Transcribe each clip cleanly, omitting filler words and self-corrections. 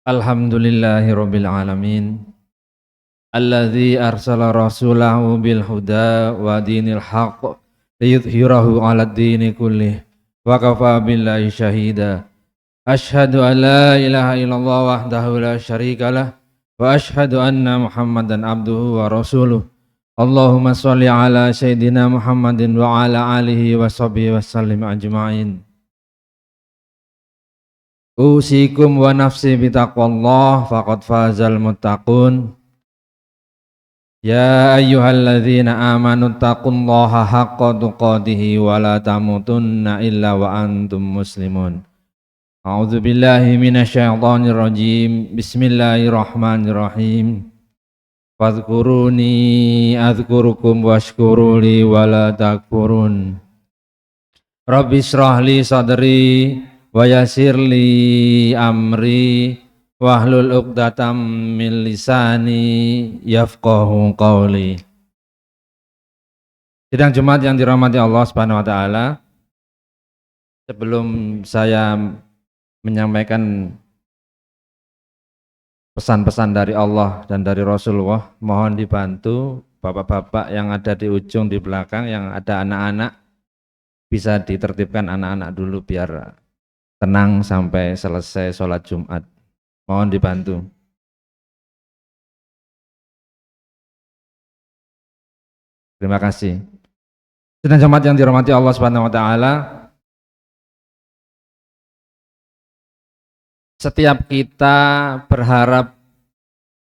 Alhamdulillahirabbil alamin. Alladzi arsala rasulahu bil huda wa dinil haqq liyudhhirahu 'alad dini kullih wa kafa billahi syahida. Asyhadu an la ilaha illallah wahdahu la syarikalah wa asyhadu anna Muhammadan abduhu wa rasuluh. Allahumma shalli ala sayyidina Muhammadin wa ala alihi wa sahbihi wasallim ajma'in. Usikum wa nafsi bitaqwallah faqad fazal muttaqun. Ya ayyuhalladzina amanu taqullaha haqqa tuqatih wa la tamutunna illa wa antum muslimun. A'udzu billahi minasyaitonir rajim. Bismillahirrahmanirrahim. Fadhkuruni adzkurukum washkuruli wa la takfurun. Rabbi shrah li sadri wa yassir li amri wahlul 'uqdatam min lisani yafqahu qawli. Sidang Jumat yang dirahmati Allah Subhanahu wa taala, sebelum saya menyampaikan pesan-pesan dari Allah dan dari Rasulullah, mohon dibantu bapak-bapak yang ada di ujung di belakang, yang ada anak-anak, bisa ditertibkan anak-anak dulu biar tenang sampai selesai sholat Jumat. Mohon dibantu. Terima kasih. Sidang Jumat yang dirahmati Allah Subhanahu wa taala, setiap kita berharap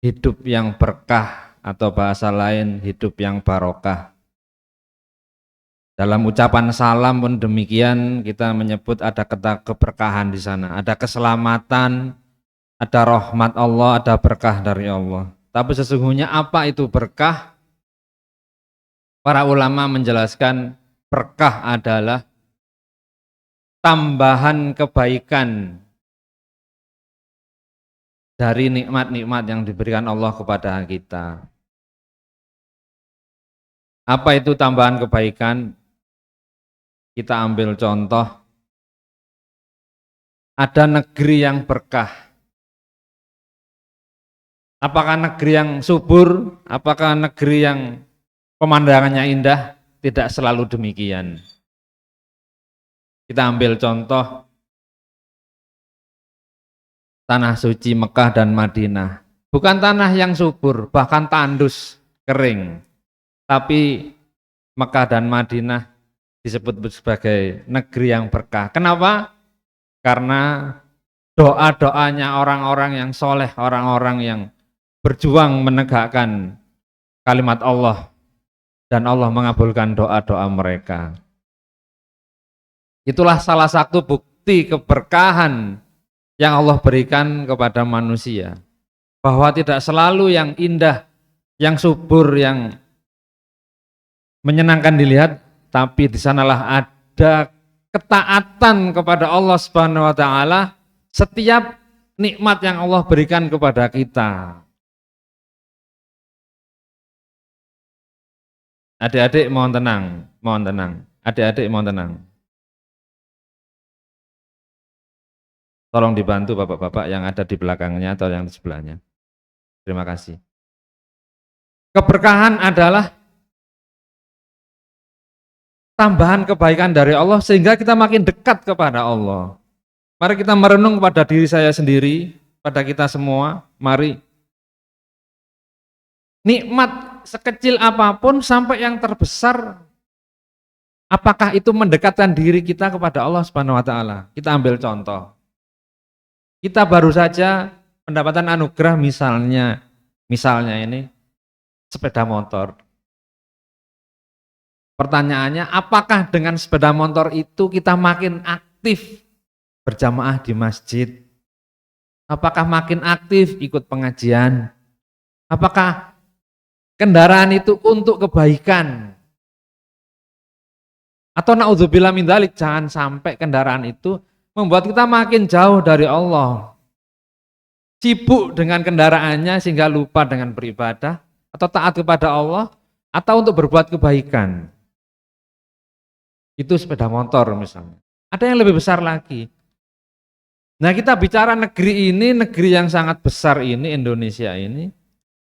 hidup yang berkah atau bahasa lain hidup yang barokah. Dalam ucapan salam pun demikian, kita menyebut ada keberkahan di sana, ada keselamatan, ada rahmat Allah, ada berkah dari Allah. Tapi sesungguhnya apa itu berkah? Para ulama menjelaskan berkah adalah tambahan kebaikan dari nikmat-nikmat yang diberikan Allah kepada kita. Apa itu tambahan kebaikan? Kita ambil contoh, ada negeri yang berkah. Apakah negeri yang subur? Apakah negeri yang pemandangannya indah? Tidak selalu demikian. Kita ambil contoh tanah suci Mekah dan Madinah. Bukan tanah yang subur, bahkan tandus, kering. Tapi Mekah dan Madinah disebut sebagai negeri yang berkah. Kenapa? Karena doa-doanya orang-orang yang soleh, orang-orang yang berjuang menegakkan kalimat Allah, dan Allah mengabulkan doa-doa mereka. Itulah salah satu bukti keberkahan yang Allah berikan kepada manusia, bahwa tidak selalu yang indah, yang subur, yang menyenangkan dilihat, tapi di sanalah ada ketaatan kepada Allah Subhanahu wa taala setiap nikmat yang Allah berikan kepada kita. Adik-adik mohon tenang, mohon tenang. Adik-adik mohon tenang. Tolong dibantu bapak-bapak yang ada di belakangnya atau yang di sebelahnya. Terima kasih. Keberkahan adalah tambahan kebaikan dari Allah sehingga kita makin dekat kepada Allah. Mari kita merenung pada diri saya sendiri, pada kita semua. Mari. Nikmat sekecil apapun sampai yang terbesar, apakah itu mendekatkan diri kita kepada Allah Subhanahu wa taala? Kita ambil contoh. Kita baru saja mendapatkan anugerah misalnya ini sepeda motor. Pertanyaannya, apakah dengan sepeda motor itu kita makin aktif berjamaah di masjid? Apakah makin aktif ikut pengajian? Apakah kendaraan itu untuk kebaikan? Atau naudzubillah min dzalik, jangan sampai kendaraan itu membuat kita makin jauh dari Allah. Sibuk dengan kendaraannya sehingga lupa dengan beribadah atau taat kepada Allah atau untuk berbuat kebaikan. Itu sepeda motor misalnya. Ada yang lebih besar lagi. Nah, kita bicara negeri ini, negeri yang sangat besar ini, Indonesia ini,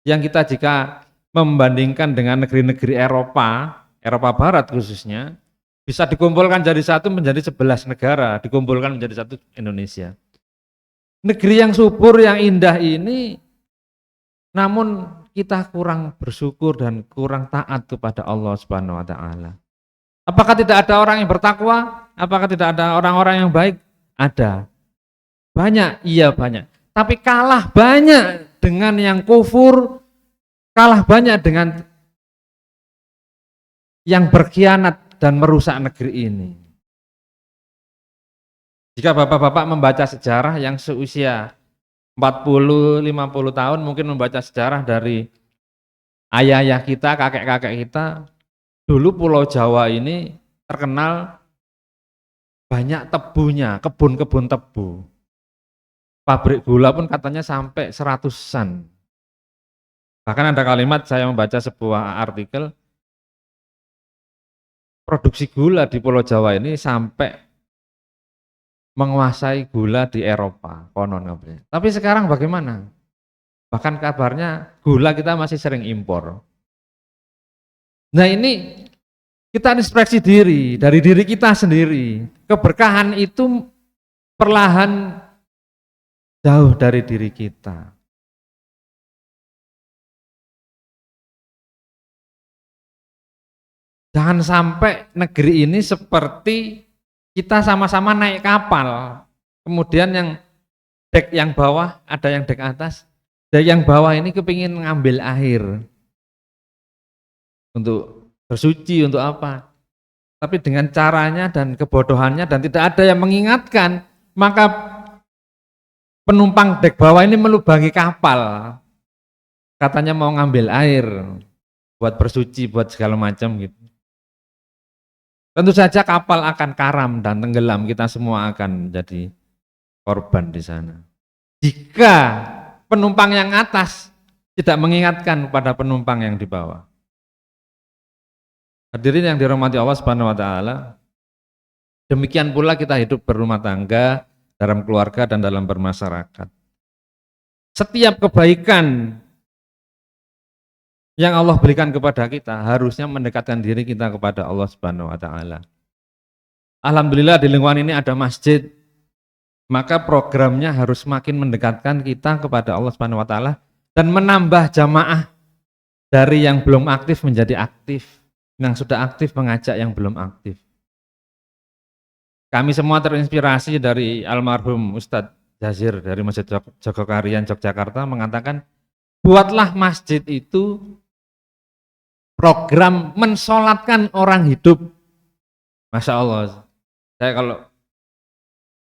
yang kita jika membandingkan dengan negeri-negeri Eropa, Eropa Barat khususnya, bisa dikumpulkan jadi satu menjadi 11 negara, dikumpulkan menjadi satu Indonesia. Negeri yang subur, yang indah ini, namun kita kurang bersyukur dan kurang taat kepada Allah Subhanahu wa taala. Apakah tidak ada orang yang bertakwa? Apakah tidak ada orang-orang yang baik? Ada. Banyak, iya banyak. Tapi kalah banyak dengan yang kufur, kalah banyak dengan yang berkhianat dan merusak negeri ini. Jika bapak-bapak membaca sejarah yang seusia 40-50 tahun mungkin membaca sejarah dari ayah-ayah kita, kakek-kakek kita, dulu Pulau Jawa ini terkenal banyak tebunya, kebun-kebun tebu. Pabrik gula pun katanya sampai 100-an. Bahkan ada kalimat, saya membaca sebuah artikel, produksi gula di Pulau Jawa ini sampai menguasai gula di Eropa, konon kabarnya. Tapi sekarang bagaimana? Bahkan kabarnya gula kita masih sering impor. Nah, ini kita introspeksi diri, dari diri kita sendiri. Keberkahan itu perlahan jauh dari diri kita. Jangan sampai negeri ini seperti kita sama-sama naik kapal, kemudian yang dek yang bawah, ada yang dek atas, dek yang bawah ini kepingin ngambil air untuk bersuci, untuk apa. Tapi dengan caranya dan kebodohannya dan tidak ada yang mengingatkan, maka penumpang dek bawah ini melubangi kapal. Katanya mau ngambil air, buat bersuci, buat segala macam gitu. Tentu saja kapal akan karam dan tenggelam, kita semua akan menjadi korban di sana. Jika penumpang yang atas tidak mengingatkan kepada penumpang yang di bawah. Hadirin yang dirahmati Allah Subhanahu wa taala, demikian pula kita hidup berumah tangga, dalam keluarga dan dalam bermasyarakat. Setiap kebaikan yang Allah berikan kepada kita harusnya mendekatkan diri kita kepada Allah Subhanahu wa taala. Alhamdulillah di lingkungan ini ada masjid, maka programnya harus semakin mendekatkan kita kepada Allah Subhanahu wa taala dan menambah jamaah dari yang belum aktif menjadi aktif, yang sudah aktif mengajak yang belum aktif. Kami semua terinspirasi dari almarhum Ustadz Jazir dari Masjid Jogokarian Yogyakarta mengatakan, buatlah masjid itu program mensolatkan orang hidup. Masya Allah,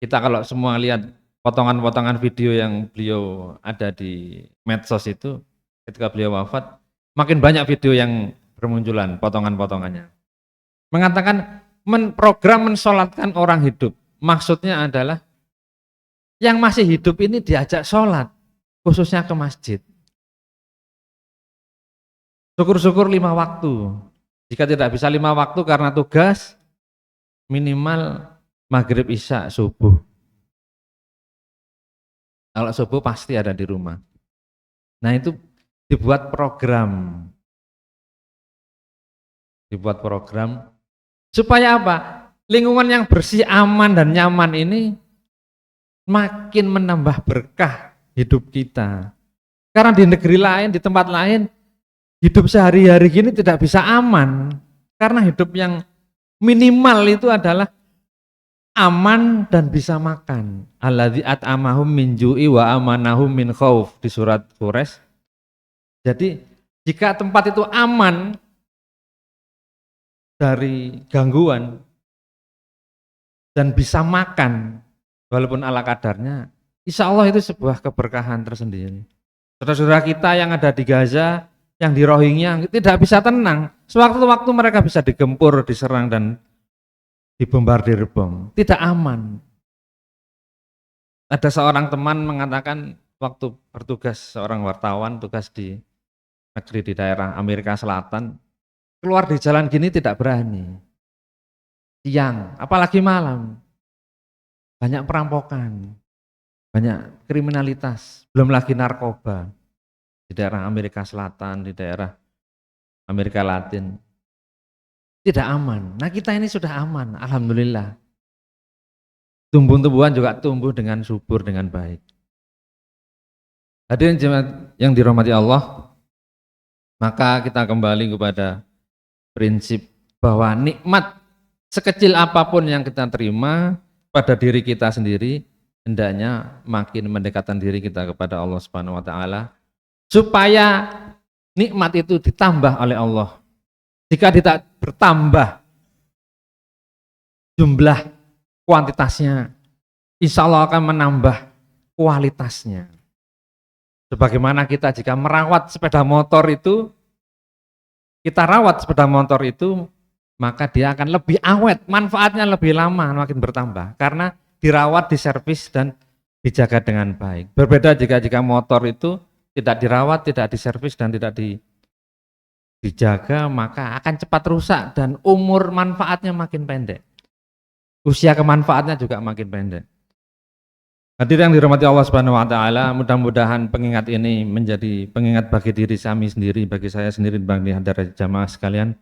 kita kalau semua lihat potongan-potongan video yang beliau ada di medsos itu ketika beliau wafat, makin banyak video yang bermunculan potongan-potongannya. Mengatakan program mensolatkan orang hidup. Maksudnya adalah yang masih hidup ini diajak sholat, khususnya ke masjid. Syukur-syukur 5 waktu. Jika tidak bisa 5 waktu karena tugas, minimal maghrib, isya, subuh. Kalau subuh pasti ada di rumah. Nah itu dibuat program. Supaya apa? Lingkungan yang bersih, aman dan nyaman ini makin menambah berkah hidup kita. Karena di negeri lain, di tempat lain, hidup sehari-hari gini tidak bisa aman. Karena hidup yang minimal itu adalah aman dan bisa makan. Alladzi at'amahum min ju'i wa amanahum min khauf di surat Quraisy. Jadi jika tempat itu aman dari gangguan dan bisa makan walaupun ala kadarnya, insya Allah itu sebuah keberkahan tersendiri. Saudara-saudara kita yang ada di Gaza, yang di Rohingya tidak bisa tenang. Sewaktu-waktu mereka bisa digempur, diserang dan dibombardir bom. Tidak aman. Ada seorang teman mengatakan waktu bertugas, seorang wartawan tugas di negeri di daerah Amerika Selatan, keluar di jalan gini tidak berani. Siang, apalagi malam. Banyak perampokan. banyak kriminalitas, belum lagi narkoba di daerah Amerika Selatan, di daerah Amerika Latin. Tidak aman. Nah kita ini sudah aman, alhamdulillah. Tumbuh-tumbuhan juga tumbuh dengan subur, dengan baik. Hadirin jemaat yang dirahmati Allah, maka kita kembali kepada prinsip bahwa nikmat sekecil apapun yang kita terima pada diri kita sendiri, hendaknya makin mendekatkan diri kita kepada Allah Subhanahu wa taala supaya nikmat itu ditambah oleh Allah. Jika tidak bertambah jumlah kuantitasnya, insya Allah akan menambah kualitasnya. Sebagaimana kita jika merawat sepeda motor itu, kita rawat sepeda motor itu, maka dia akan lebih awet, manfaatnya lebih lama, makin bertambah. Karena dirawat, diservis, dan dijaga dengan baik. Berbeda jika motor itu tidak dirawat, tidak diservis, dan tidak dijaga, maka akan cepat rusak dan umur manfaatnya makin pendek. Usia kemanfaatnya juga makin pendek. Hadirin yang dirahmati Allah Subhanahu wa taala, mudah-mudahan pengingat ini menjadi pengingat bagi diri kami sendiri, bagi saya sendiri, bagi hadirin jamaah sekalian.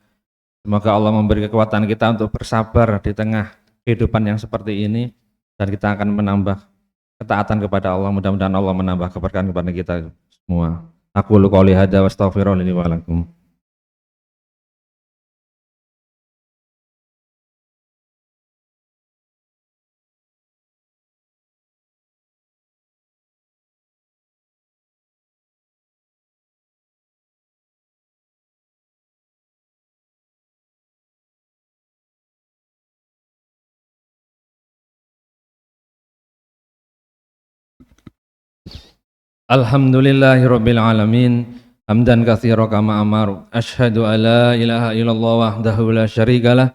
Semoga Allah memberi kekuatan kita untuk bersabar di tengah kehidupan yang seperti ini, dan kita akan menambah ketaatan kepada Allah. Mudah-mudahan Allah menambah keberkahan kepada kita semua. Aku qouli hadza wa astaghfirullah li wa lakum. Alhamdulillahirabbil alamin, hamdan katsiran kama amar. Asyhadu alla ilaha illallah wahdahu la syarikalah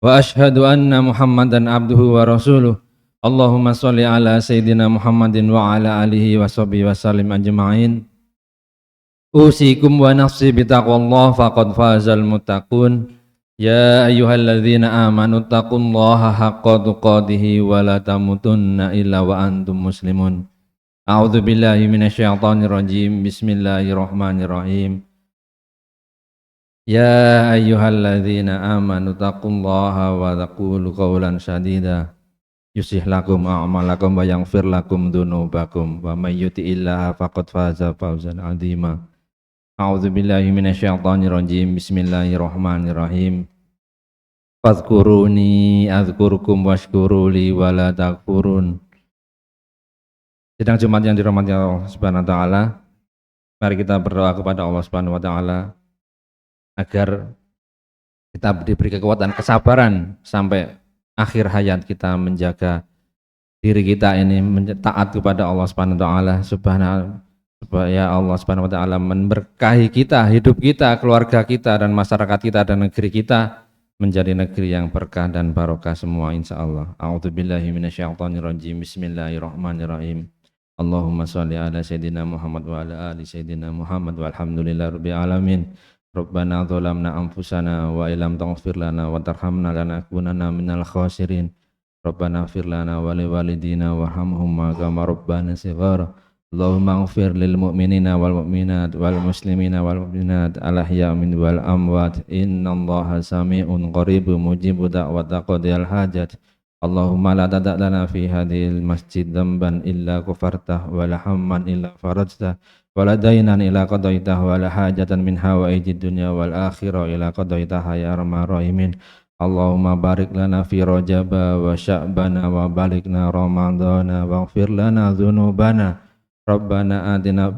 wa asyhadu anna Muhammadan abduhu wa rasuluh. Allahumma sholli ala sayyidina Muhammadin wa ala alihi wa sahbihi wa sallim ajma'in. Usikum wa nafsi bitaqwallah faqad fazal muttaqun. Ya ayyuhalladzina amanu taqullaha haqqa tuqatih wa la tamutunna illa wa antum muslimun. A'udzu billahi minasyaitonir rajim. Bismillahirrahmanirrahim. Ya ayyuhalladzina amanu taqullaha wa taqulu qawlan sadida yuslih lakum a'malakum wa yaghfir lakum dzunubakum wa may yuti'illaha faqad faza fawzan 'azima. A'udzu billahi minasyaitonir rajim. Bismillahirrahmanirrahim. Fadhkuruni adzkurkum washkuruli wa la takfurun. Sidang Jumat yang dirahmati Allah Subhanahu wa taala, mari kita berdoa kepada Allah Subhanahu wa taala agar kita diberi kekuatan kesabaran sampai akhir hayat kita, menjaga diri kita ini taat kepada Allah Subhanahu wa taala, supaya Allah Subhanahu wa taala memberkahi kita, hidup kita, keluarga kita, dan masyarakat kita, dan negeri kita menjadi negeri yang berkah dan barokah semua insyaallah. A'udzubillahi minasyaitonirrajim. Bismillahirrahmanirrahim. Allahumma sholli ala sayyidina Muhammad wa ala ali sayyidina Muhammad walhamdulillahi rabbil alamin. Rabbana dzalamna anfusana wa illam taghfir lana wa tarhamna lanakunanna minal khasirin. Rabbana ighfir lana wa liwalidina warhamhum kama rabbana shighara. Allahumma ighfir lil mu'minina wal mu'minat wal muslimina wal mu'minat al ahya' min wal amwat. Innallaha sami'un qaribun mujibu da'wata qadiyal hajat. Allahumma la tada' lana fi hadhil masjid dzamban illa ghafartah wa la hamman illa farajtah wa la dainan illa qadaitah wa la hajatan min hawaijid dunya wal akhirah illa qadaitah ya arhamar rahimin. Allahumma barik lana fi rajaba wa sya'bana wa balikna ramadana waghfir lana dzunubana. Rabbana atina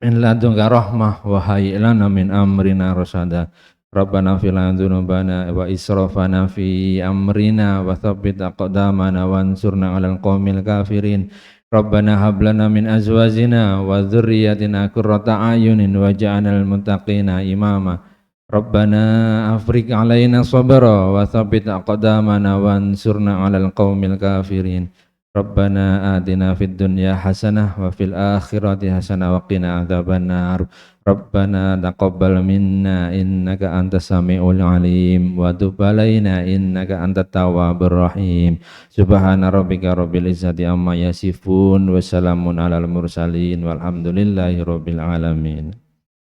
min ladunka rahmah wa hayyi lana min amrina rasyada. Rabbana fil dzunubana wa israfana fi amrina wa tsabbit aqdamana wansurna 'alal qaumil kafirin. Rabbana hab lana min azwajina wa dzurriyyatina qurrata a'yunin waj'alnal muttaqina imama. Rabbana afriq 'alaina sabra wa tsabbit aqdamana wansurna 'alal qaumil kafirin. Rabbana atina fid dunya hasanah wa fil akhirati hasanah wa qina adzabannar. Rabbana taqabbal minna innaka antas samiul alim wa tub alaina innaka antat tawwabur rahim. Subhana rabbika rabbil izzati amma yasifun wa salamun alal mursalin walhamdulillahi rabbil alamin.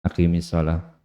Aqimis shalah.